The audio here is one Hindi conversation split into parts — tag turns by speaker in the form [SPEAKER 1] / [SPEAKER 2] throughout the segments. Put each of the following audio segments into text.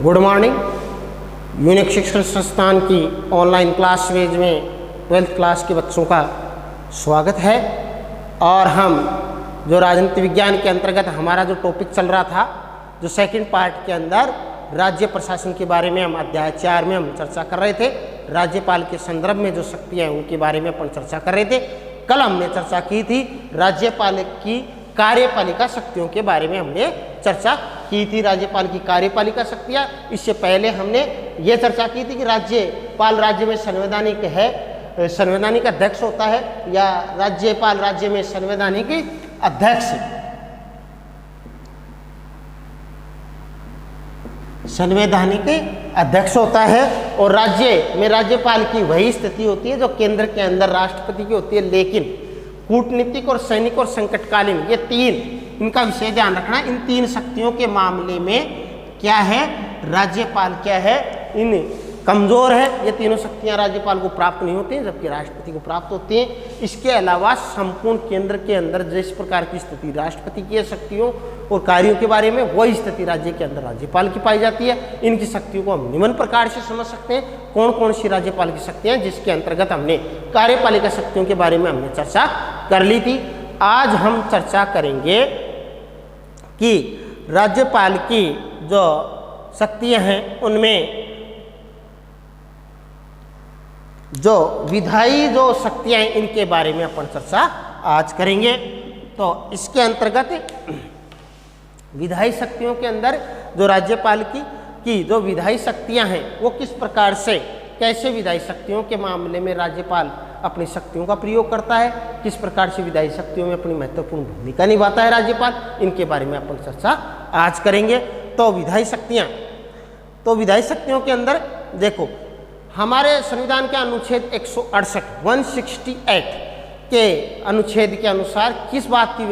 [SPEAKER 1] Good morning. यूनिक शिक्षण संस्थान की ऑनलाइन क्लास सीरीज में 12th क्लास के बच्चों का स्वागत है। और हम जो राजनीति विज्ञान के अंतर्गत हमारा जो टॉपिक चल रहा था, जो सेकंड पार्ट के अंदर राज्य प्रशासन के बारे में हम अध्याय 4 में हम चर्चा कर रहे थे। राज्यपाल के संदर्भ में जो शक्तियाँ हैं उनके बारे में अपन चर्चा कर रहे थे। कल हमने चर्चा की थी राज्यपाल की कार्यपालिका शक्तियों के बारे में हमने चर्चा की थी। राज्यपाल की कार्यपालिका शक्तियाँ, इससे पहले हमने ये चर्चा की थी कि राज्यपाल राज्य में संवैधानिक है, संवैधानिक अध्यक्ष होता है, या राज्यपाल राज्य में संवैधानिक अध्यक्ष, संवैधानिक अध्यक्ष होता है। और राज्य में राज्यपाल की वही स्थिति होती है जो केंद्र के अंदर राष्ट्रपति की होती है। लेकिन कूटनीतिक और सैनिक और संकटकालीन, ये तीन, इनका विशेष ध्यान रखना। इन तीन शक्तियों के मामले में क्या है, राज्यपाल क्या है, इन कमजोर है। ये तीनों शक्तियां राज्यपाल को प्राप्त नहीं होती हैं, जबकि राष्ट्रपति को प्राप्त होती हैं। इसके अलावा संपूर्ण केंद्र के अंदर जिस प्रकार की स्थिति राष्ट्रपति की शक्तियों और कार्यों के बारे में, वही स्थिति राज्य के अंदर राज्यपाल की पाई जाती है। इनकी शक्तियों को हम निम्न प्रकार से समझ सकते हैं। कौन कौन सी राज्यपाल की शक्तियां, जिसके अंतर्गत हमने कार्यपालिका शक्तियों के बारे में हमने चर्चा कर ली थी। आज हम चर्चा करेंगे कि राज्यपाल की जो शक्तियां हैं उनमें जो विधायी जो शक्तियां हैं इनके बारे में अपन चर्चा आज करेंगे। तो इसके अंतर्गत विधायी शक्तियों के अंदर जो राज्यपाल की जो विधायी शक्तियां हैं वो किस प्रकार से, कैसे विधायी शक्तियों के मामले में राज्यपाल अपनी शक्तियों का प्रयोग करता है, किस प्रकार से विधायी शक्तियों में अपनी महत्वपूर्ण भूमिका निभाता है राज्यपाल, इनके बारे में अपन चर्चा आज करेंगे। तो विधायी शक्तियां, तो विधायी शक्तियों के अंदर देखो, हमारे संविधान के अनुच्छेद 168 के अनुच्छेद के अनुसार किस बात की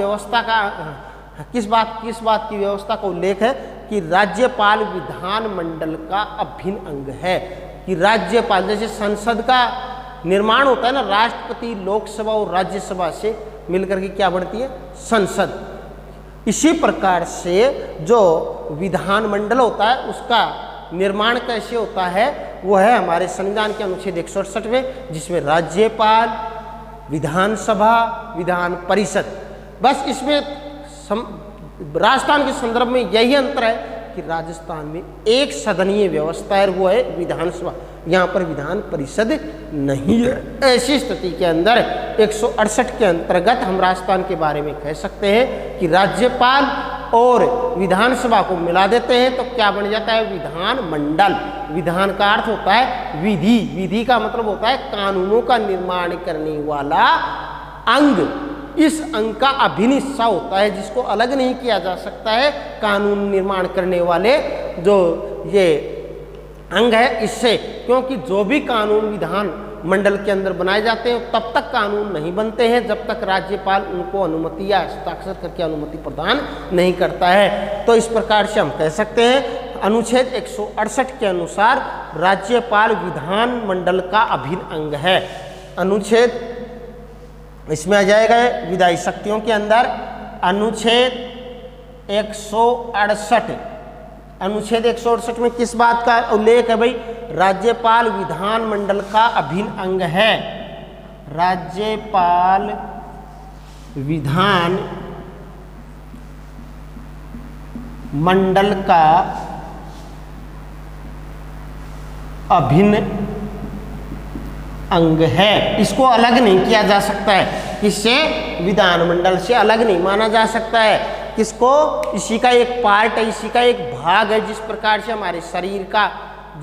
[SPEAKER 1] व्यवस्था का उल्लेख है कि राज्यपाल विधानमंडल का अभिन्न अंग है। कि राज्यपाल, जैसे संसद का निर्माण होता है ना, राष्ट्रपति, लोकसभा और राज्यसभा से मिलकर के क्या बढ़ती है, संसद। इसी प्रकार से जो विधानमंडल होता है उसका निर्माण कैसे होता है, वो है हमारे संविधान के अनुच्छेद 168 में, जिसमें राज्यपाल, विधानसभा, विधान परिषद, बस इसमें राजस्थान के संदर्भ में यही अंतर है कि राजस्थान में एक सदनीय व्यवस्था है, वो है विधानसभा, यहाँ पर विधान परिषद नहीं है। ऐसी स्थिति के अंदर 168 के अंतर्गत हम राजस्थान के बारे में कह सकते हैं कि राज्यपाल और विधानसभा को मिला देते हैं तो क्या बन जाता है, विधान मंडल। विधान का अर्थ होता है विधि, विधि का मतलब होता है कानूनों का निर्माण करने वाला अंग। इस अंग का अभिन्न हिस्सा होता है जिसको अलग नहीं किया जा सकता है। कानून निर्माण करने वाले जो ये अंग है इससे, क्योंकि जो भी कानून विधान मंडल के अंदर बनाए जाते हैं तब तक कानून नहीं बनते हैं जब तक राज्यपाल उनको अनुमति या हस्ताक्षर करके अनुमति प्रदान नहीं करता है। तो इस प्रकार से हम कह सकते हैं अनुच्छेद 168 के अनुसार राज्यपाल विधान मंडल का अभिन्न अंग है। अनुच्छेद इसमें आ जाएगा विधायी शक्तियों के अंदर अनुच्छेद 168। अनुच्छेद 168 में किस बात का उल्लेख है भाई, राज्यपाल विधानमंडल का अभिन्न अंग है। राज्यपाल विधान मंडल का अभिन्न अंग है, इसको अलग नहीं किया जा सकता है। किससे, विधानमंडल से अलग नहीं माना जा सकता है। किसको, इसी का एक पार्ट है, इसी का एक भाग है। जिस प्रकार से हमारे शरीर का,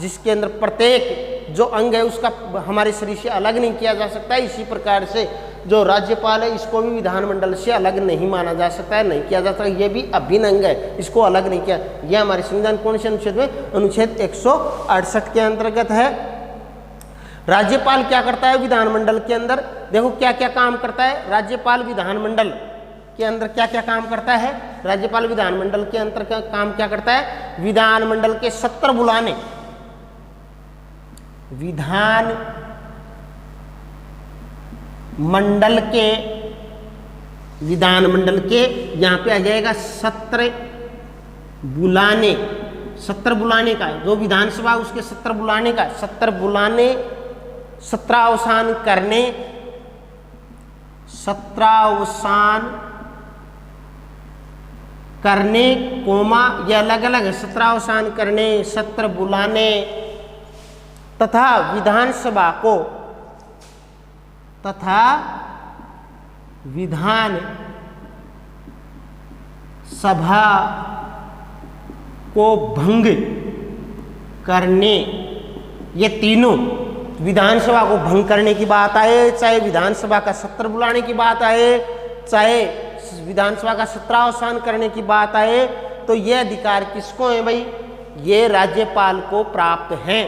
[SPEAKER 1] जिसके अंदर प्रत्येक जो अंग है उसका हमारे शरीर से अलग नहीं किया जा सकता है, इसी प्रकार से जो राज्यपाल है इसको भी विधानमंडल से अलग नहीं माना जा सकता है, नहीं किया जा सकता। ये भी अभिन्न अंग है, इसको अलग नहीं किया। यह हमारे संविधान कौन से अनुच्छेद में, अनुच्छेद 168 के अंतर्गत है। राज्यपाल क्या करता है विधानमंडल के अंदर, देखो क्या क्या काम करता है राज्यपाल विधानमंडल के अंदर, क्या क्या काम करता है राज्यपाल विधानमंडल के अंतर का काम क्या करता है, विधानमंडल के सत्र बुलाने, विधान मंडल के, विधानमंडल के यहाँ पे आ जाएगा सत्र बुलाने, सत्र बुलाने का है, जो विधानसभा उसके सत्र बुलाने का, सत्र बुलाने, सत्रावसान करने, सत्रावसान करने कोमा, यह अलग अलग है। सत्रावसान करने, सत्र बुलाने तथा विधानसभा को, तथा विधान सभा को भंग करने, ये तीनों, विधानसभा को भंग करने की बात आए, चाहे विधानसभा का सत्र बुलाने की बात आए, चाहे विधानसभा का सत्रावसान करने की बात आए, तो ये अधिकार किसको है भाई? ये राज्यपाल को प्राप्त हैं।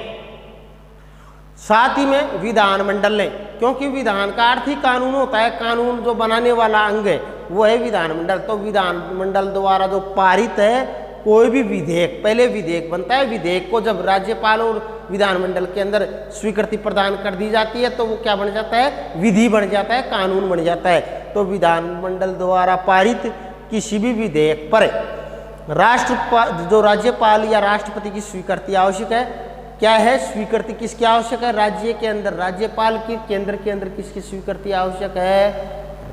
[SPEAKER 1] साथ ही में विधानमंडल ने, क्योंकि विधान का अर्थ ही कानून होता है, कानून जो बनाने वाला अंग है वो है विधानमंडल। तो विधानमंडल द्वारा जो पारित है कोई भी विधेयक, पहले विधेयक बनता है, विधेयक को जब राज्यपाल और विधानमंडल के अंदर स्वीकृति प्रदान कर दी जाती है तो वो क्या बन जाता है? विधि बन जाता है, कानून बन जाता है। तो विधानमंडल द्वारा पारित किसी भी विधेयक पर जो राज्यपाल या राष्ट्रपति की स्वीकृति आवश्यक है। क्या है स्वीकृति? किसकी आवश्यक है? राज्य के अंदर राज्यपाल की, केंद्र के अंदर किसकी स्वीकृति आवश्यक है?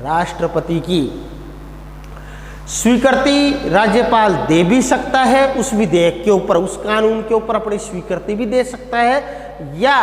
[SPEAKER 1] राष्ट्रपति की। स्वीकृति राज्यपाल दे भी सकता है उस विधेयक के ऊपर, उस कानून के ऊपर अपनी स्वीकृति भी दे सकता है, या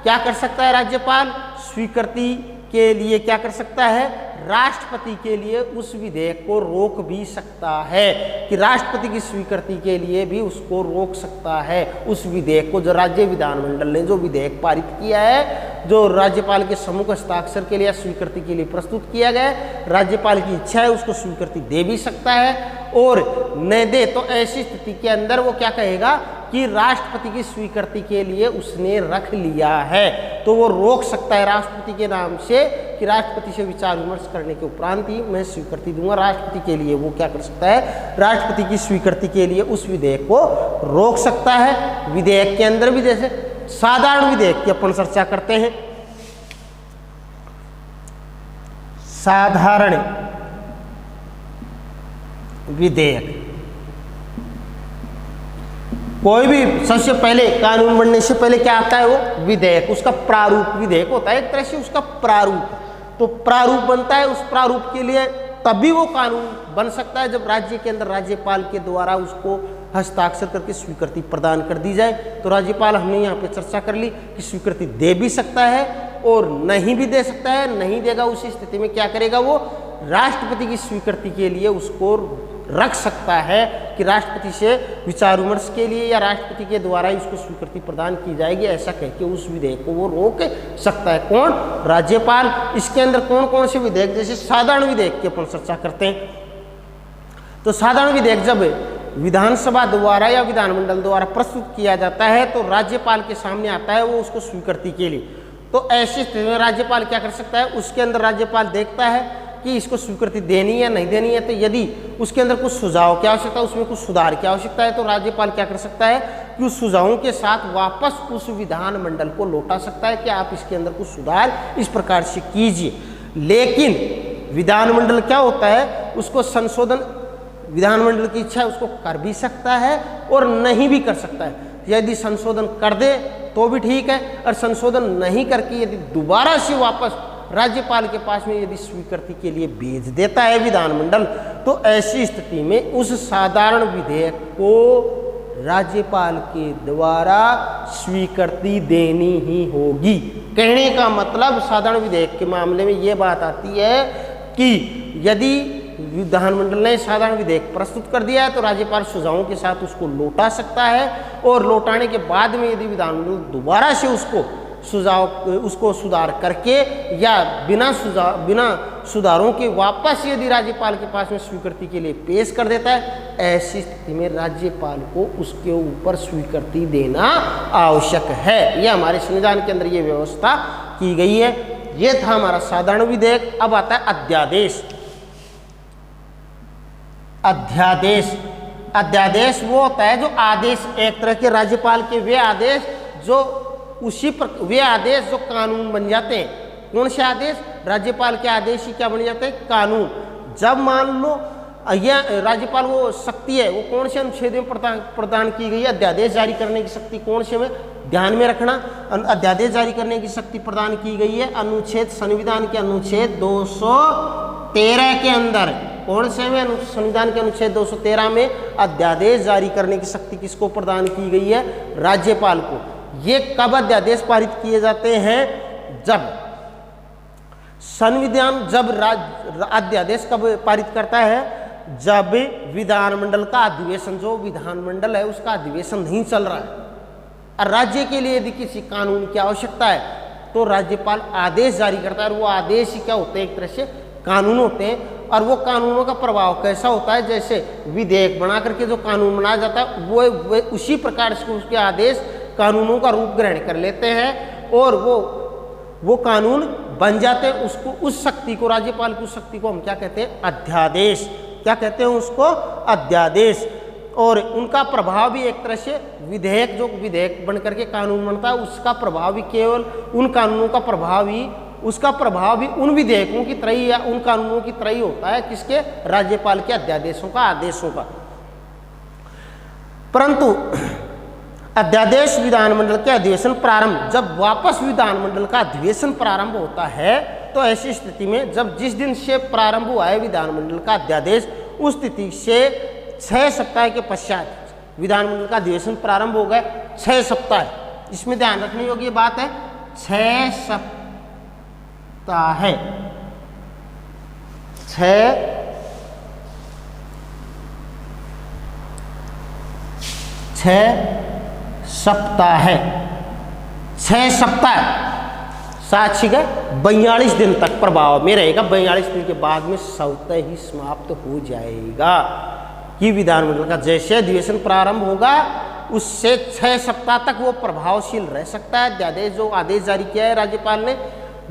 [SPEAKER 1] क्या कर सकता है राज्यपाल? स्वीकृति के लिए क्या कर सकता है? राष्ट्रपति के लिए उस विधेयक को रोक भी सकता है, कि राष्ट्रपति की स्वीकृति के लिए भी उसको रोक सकता है उस विधेयक को, जो राज्य विधानमंडल ने जो विधेयक पारित किया है, जो राज्यपाल के सम्मुख हस्ताक्षर के लिए स्वीकृति के लिए प्रस्तुत किया गया है, राज्यपाल की इच्छा है उसको स्वीकृति दे भी सकता है और न दे तो ऐसी स्थिति के अंदर वो क्या कहेगा कि राष्ट्रपति की स्वीकृति के लिए उसने रख लिया है, तो वो रोक सकता है राष्ट्रपति के नाम से कि राष्ट्रपति से विचार विमर्श करने के उपरांत ही मैं स्वीकृति दूंगा। राष्ट्रपति के लिए वो क्या कर सकता है? राष्ट्रपति की स्वीकृति के लिए उस विधेयक को रोक सकता है। विधेयक के अंदर भी जैसे साधारण विधेयक की अपन चर्चा करते हैं, साधारण विधेयक कोई भी, सबसे पहले कानून बनने से पहले क्या आता है? वो विधेयक, उसका प्रारूप विधेयक होता है, एक तरह से उसका प्रारूप। तो प्रारूप बनता है, उस प्रारूप के लिए तभी वो कानून बन सकता है जब राज्य के अंदर राज्यपाल के द्वारा उसको हस्ताक्षर करके स्वीकृति प्रदान कर दी जाए। तो राज्यपाल, हमने यहाँ पे चर्चा कर ली कि स्वीकृति दे भी सकता है और नहीं भी दे सकता है। नहीं देगा उसी स्थिति में क्या करेगा? वो राष्ट्रपति की स्वीकृति के लिए उसको रख सकता है कि राष्ट्रपति से विचार विमर्श के लिए या राष्ट्रपति के द्वारा ही उसको स्वीकृति प्रदान की जाएगी, ऐसा कह के उस विधेयक को वो रोक सकता है। कौन? राज्यपाल। इसके अंदर कौन कौन से विधेयक, जैसे साधारण विधेयक की अपन चर्चा करते हैं। तो साधारण विधेयक जब विधानसभा द्वारा या विधानमंडल द्वारा प्रस्तुत किया जाता है तो राज्यपाल के सामने आता है वो उसको स्वीकृति के लिए। तो ऐसी स्थिति में राज्यपाल क्या कर सकता है? उसके अंदर राज्यपाल देखता है कि इसको स्वीकृति देनी है नहीं देनी है, तो यदि उसके अंदर कुछ सुझाव की आवश्यकता है, उसमें कुछ सुधार की आवश्यकता है, तो राज्यपाल क्या कर सकता है कि उस सुझावों के साथ वापस उस विधानमंडल को लौटा सकता है कि आप इसके अंदर कुछ सुधार इस प्रकार से कीजिए। लेकिन विधानमंडल क्या होता है? उसको संशोधन, विधानमंडल की इच्छा है उसको कर भी सकता है और नहीं भी कर सकता है। यदि संशोधन कर दे तो भी ठीक है, और संशोधन नहीं करके यदि दोबारा से वापस राज्यपाल के पास में यदि स्वीकृति के लिए भेज देता है विधानमंडल, तो ऐसी स्थिति में उस साधारण विधेयक को राज्यपाल के द्वारा स्वीकृति देनी ही होगी। कहने का मतलब साधारण विधेयक के मामले में ये बात आती है कि यदि विधानमंडल ने साधारण विधेयक प्रस्तुत कर दिया है तो राज्यपाल सुझावों के साथ उसको लौटा सकता है, और लौटाने के बाद में यदि विधानमंडल दोबारा से उसको सुधार करके या बिना सुधारों के वापस यदि राज्यपाल के पास में स्वीकृति के लिए पेश कर देता है, ऐसी स्थिति में राज्यपाल को उसके ऊपर स्वीकृति देना आवश्यक है। यह हमारे संविधान के अंदर ये व्यवस्था की गई है। ये था हमारा साधारण विधेयक। अब आता है अध्यादेश। अध्यादेश वो होता है जो आदेश, एक तरह के राज्यपाल के वे आदेश जो वे आदेश जो कानून बन जाते हैं। कौन से आदेश? राज्यपाल के आदेश ही क्या बन जाते हैं? कानून। जब मान लो यह राज्यपाल वो शक्ति है वो कौन से अनुच्छेद में प्रदान की गई है? अध्यादेश जारी करने की शक्ति कौन से में ध्यान में रखना, अध्यादेश जारी करने की शक्ति प्रदान की गई है अनुच्छेद संविधान के अनुच्छेद 213 के अंदर। कौन से में? संविधान के अनुच्छेद 213 में अध्यादेश जारी करने की शक्ति किसको प्रदान की गई है? राज्यपाल को। ये कब अध्यादेश पारित किए जाते हैं? जब संविधान, जब अध्यादेश कब पारित करता है? जब विधानमंडल का अधिवेशन, जो विधानमंडल है उसका अधिवेशन नहीं चल रहा है और राज्य के लिए यदि किसी कानून की आवश्यकता है तो राज्यपाल आदेश जारी करता है। और वो आदेश ही क्या होते हैं? एक तरह से कानून होते हैं। और वो कानूनों का प्रभाव कैसा होता है? जैसे विधेयक बना करके जो कानून बनाया जाता है वो उसी प्रकार से उसके आदेश कानूनों का रूप ग्रहण कर लेते हैं और वो कानून बन जाते हैं। उसको, उस शक्ति को, राज्यपाल की उस शक्ति को हम क्या कहते हैं? अध्यादेश। क्या कहते हैं उसको? अध्यादेश। और उनका प्रभाव भी एक तरह से विधेयक, जो विधेयक बन करके कानून बनता है उसका प्रभाव भी केवल उन कानूनों का प्रभाव ही, उसका प्रभाव भी उन विधेयकों की तरह ही या उन कानूनों की तरह ही होता है। किसके? राज्यपाल के अध्यादेशों का, आदेशों का। परंतु अध्यादेश विधानमंडल के अधिवेशन प्रारंभ, जब वापस विधानमंडल का अधिवेशन प्रारंभ होता है तो ऐसी स्थिति में, जब जिस दिन से प्रारंभ हुआ है विधानमंडल का अध्यादेश उस तिथि से 6 सप्ताह के पश्चात विधानमंडल का अधिवेशन प्रारंभ हो गए। 6 सप्ताह, इसमें ध्यान रखने योग्य बात है 6 सप्ताह है। 6 सप्ताह साक्षी का 42 दिन तक प्रभाव में रहेगा। 42 दिन के बाद में स्वतः ही समाप्त हो जाएगा कि विधानमंडल का जैसे अधिवेशन प्रारंभ होगा उससे 6 सप्ताह तक वो प्रभावशील रह सकता है। अध्यादेश, जो आदेश जारी किया है राज्यपाल ने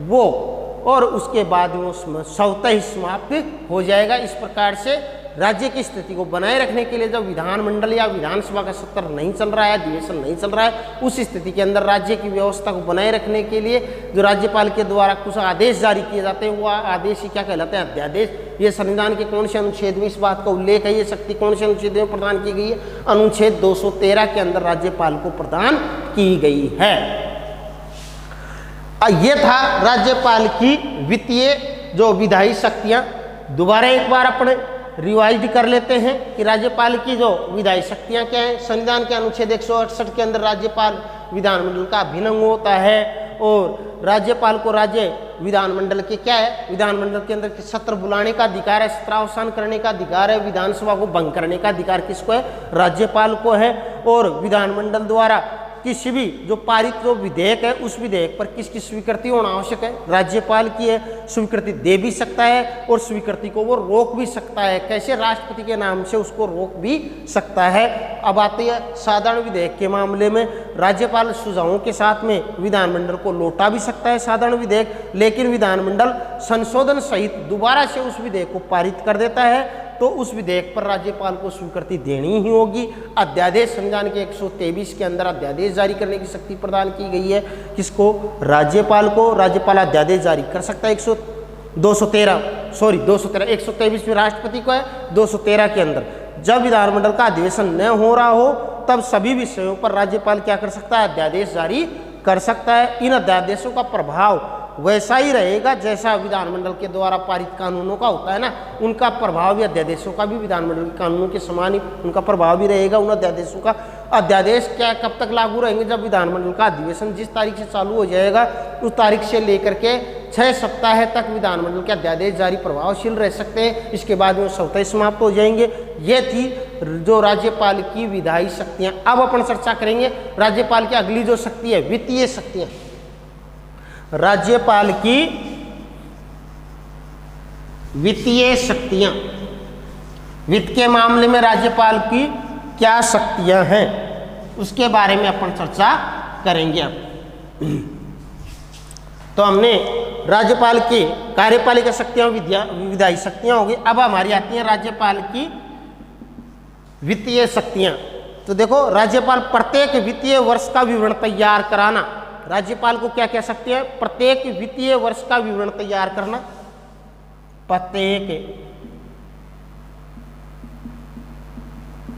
[SPEAKER 1] वो, और उसके बाद में उसमें स्वतः ही समाप्त हो जाएगा। इस प्रकार से राज्य की स्थिति को बनाए रखने के लिए जब विधानमंडल या विधानसभा का सत्र नहीं चल रहा है, अधिवेशन नहीं चल रहा है, उस स्थिति के अंदर राज्य की व्यवस्था को बनाए रखने के लिए जो राज्यपाल के द्वारा कुछ आदेश जारी किए जाते हैं वो आदेश ही क्या कहलाते हैं? अध्यादेश। ये संविधान के कौन से अनुच्छेद में इस बात का उल्लेख है? ये शक्ति कौन से अनुच्छेद में प्रदान की गई है? अनुच्छेद 213 के अंदर राज्यपाल को प्रदान की गई है। ये था राज्यपाल की वित्तीय जो विधायी शक्तियां। दोबारा एक बार अपने रिवाइज कर लेते हैं कि राज्यपाल की जो विधायी शक्तियां क्या हैं। संविधान के अनुच्छेद 168 के अंदर राज्यपाल विधानमंडल का अभिन्न अंग होता है और राज्यपाल को राज्य विधानमंडल के क्या है? विधानमंडल के अंदर सत्र बुलाने का अधिकार है, सत्रावसान करने का अधिकार है, विधानसभा को भंग करने का अधिकार किसको है? राज्यपाल को है। और विधानमंडल द्वारा किसी भी जो पारित जो विधेयक है उस विधेयक पर किसकी स्वीकृति होना आवश्यक है? राज्यपाल की है। स्वीकृति दे भी सकता है और स्वीकृति को वो रोक भी सकता है। कैसे? राष्ट्रपति के नाम से उसको रोक भी सकता है। अब आते हैं साधारण विधेयक के मामले में, राज्यपाल सुझावों के साथ में विधानमंडल को लौटा भी सकता है साधारण विधेयक, लेकिन विधानमंडल संशोधन सहित दोबारा से उस विधेयक को पारित कर देता है तो उस विधेयक पर राज्यपाल को स्वीकृति देनी ही होगी। अध्यादेश, संविधान के 123 के अंदर अध्यादेश जारी करने की शक्ति प्रदान की गई है किसको? राज्यपाल को। राज्यपाल अध्यादेश जारी कर सकता है 123 में राष्ट्रपति को है, 213 के अंदर। जब विधानमंडल का अधिवेशन न हो रहा हो तब सभी विषयों पर राज्यपाल क्या कर सकता है? अध्यादेश जारी कर सकता है। इन अध्यादेशों का प्रभाव वैसा ही रहेगा जैसा विधानमंडल के द्वारा पारित कानूनों का होता है ना, उनका प्रभाव भी अध्यादेशों का भी विधानमंडल के कानूनों के समान ही उनका प्रभाव भी रहेगा उन अध्यादेशों का। अध्यादेश क्या कब तक लागू रहेंगे? जब विधानमंडल का अधिवेशन जिस तारीख से चालू हो जाएगा उस तारीख से लेकर के 6 सप्ताह तक विधानमंडल के अध्यादेश जारी प्रभावशील रह सकते हैं। इसके बाद में स्वतः समाप्त हो जाएंगे। ये थी जो राज्यपाल की विधायी शक्तियाँ। अब अपन चर्चा करेंगे राज्यपाल की अगली जो शक्ति है, वित्तीय शक्तियाँ। राज्यपाल की वित्तीय शक्तियां, वित्त के मामले में राज्यपाल की क्या शक्तियां हैं उसके बारे में अपन चर्चा करेंगे। अब तो हमने राज्यपाल की कार्यपालिका शक्तियां, विधायी शक्तियां होगी। अब हमारी आती हैं राज्यपाल की वित्तीय शक्तियां। तो देखो, राज्यपाल प्रत्येक वित्तीय वर्ष का विवरण तैयार कराना। राज्यपाल को क्या कह सकते हैं? प्रत्येक वित्तीय वर्ष का विवरण तैयार करना। प्रत्येक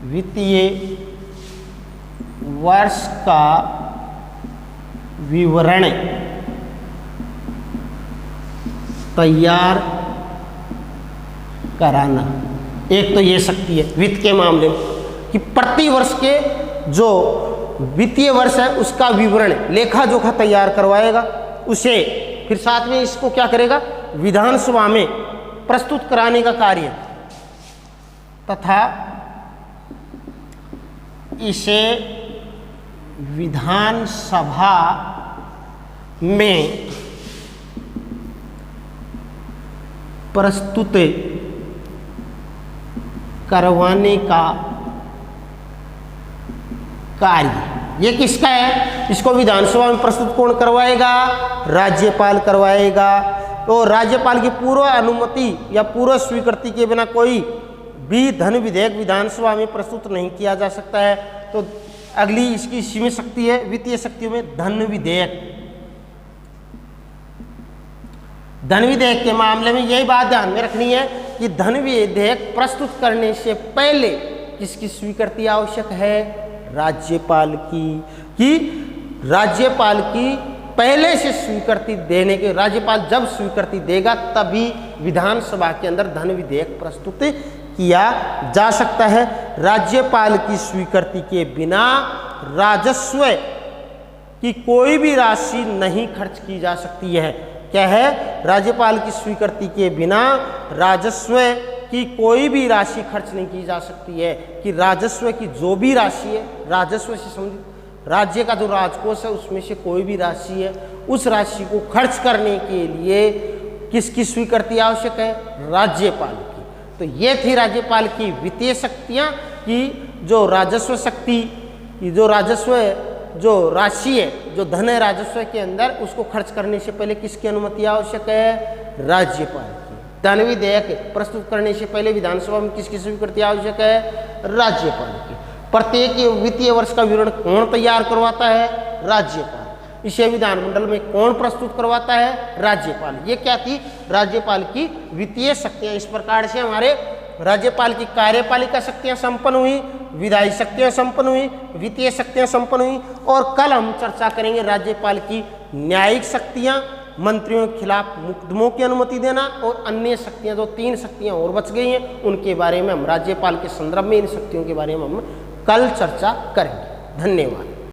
[SPEAKER 1] वित्तीय वर्ष का विवरण तैयार कराना। एक तो ये शक्ति है वित्त के मामले में कि प्रति वर्ष के जो वित्तीय वर्ष है उसका विवरण लेखा जोखा तैयार करवाएगा, उसे फिर साथ में इसको क्या करेगा, विधानसभा में प्रस्तुत कराने का कार्य, तथा इसे विधानसभा में प्रस्तुत करवाने का कार्य। ये किसका है, इसको विधानसभा में प्रस्तुत कौन करवाएगा, राज्यपाल करवाएगा। तो राज्यपाल की पूर्व अनुमति या पूर्व स्वीकृति के बिना कोई भी धन विधेयक विधानसभा में प्रस्तुत नहीं किया जा सकता है। तो अगली इसकी सीमित शक्ति है वित्तीय शक्तियों में धन विधेयक। धन विधेयक के मामले में यही बात ध्यान में रखनी है कि धन विधेयक प्रस्तुत करने से पहले किसकी स्वीकृति आवश्यक है, राज्यपाल की। कि राज्यपाल की पहले से स्वीकृति देने के, राज्यपाल जब स्वीकृति देगा तभी विधानसभा के अंदर धन विधेयक प्रस्तुत किया जा सकता है। राज्यपाल की स्वीकृति के बिना राजस्व की कोई भी राशि नहीं खर्च की जा सकती है। क्या है, राज्यपाल की स्वीकृति के बिना राजस्व की कोई भी राशि खर्च नहीं की जा सकती है। कि राजस्व की जो भी राशि है, राजस्व से संबंधित राज्य का जो राजकोष है उसमें से कोई भी राशि है, उस राशि को खर्च करने के लिए किसकी स्वीकृति आवश्यक है, राज्यपाल की। तो ये थी राज्यपाल की वित्तीय शक्तियाँ कि जो राजस्व शक्ति की जो राजस्व जो राशि है, जो धन है राजस्व के अंदर, उसको खर्च करने से पहले किसकी अनुमति आवश्यक है, राज्यपाल की। धन विधेयक प्रस्तुत करने से पहले विधानसभा में किसकी स्वीकृति आवश्यक है, राज्यपाल की। प्रत्येक वित्तीय वर्ष का विवरण कौन तैयार करवाता है, राज्यपाल। इसे विधानमंडल में कौन प्रस्तुत करवाता है, राज्यपाल। ये क्या थी, राज्यपाल की वित्तीय शक्तियाँ। इस प्रकार से हमारे राज्यपाल की कार्यपालिका शक्तियाँ संपन्न हुई, विधायी शक्तियाँ संपन्न हुई, वित्तीय शक्तियाँ संपन्न हुई। और कल हम चर्चा करेंगे राज्यपाल की न्यायिक शक्तियाँ, मंत्रियों के खिलाफ मुकदमों की अनुमति देना, और अन्य शक्तियाँ जो 3 शक्तियाँ और बच गई हैं उनके बारे में हम राज्यपाल के संदर्भ में इन शक्तियों के बारे में हम कल चर्चा करेंगे। धन्यवाद।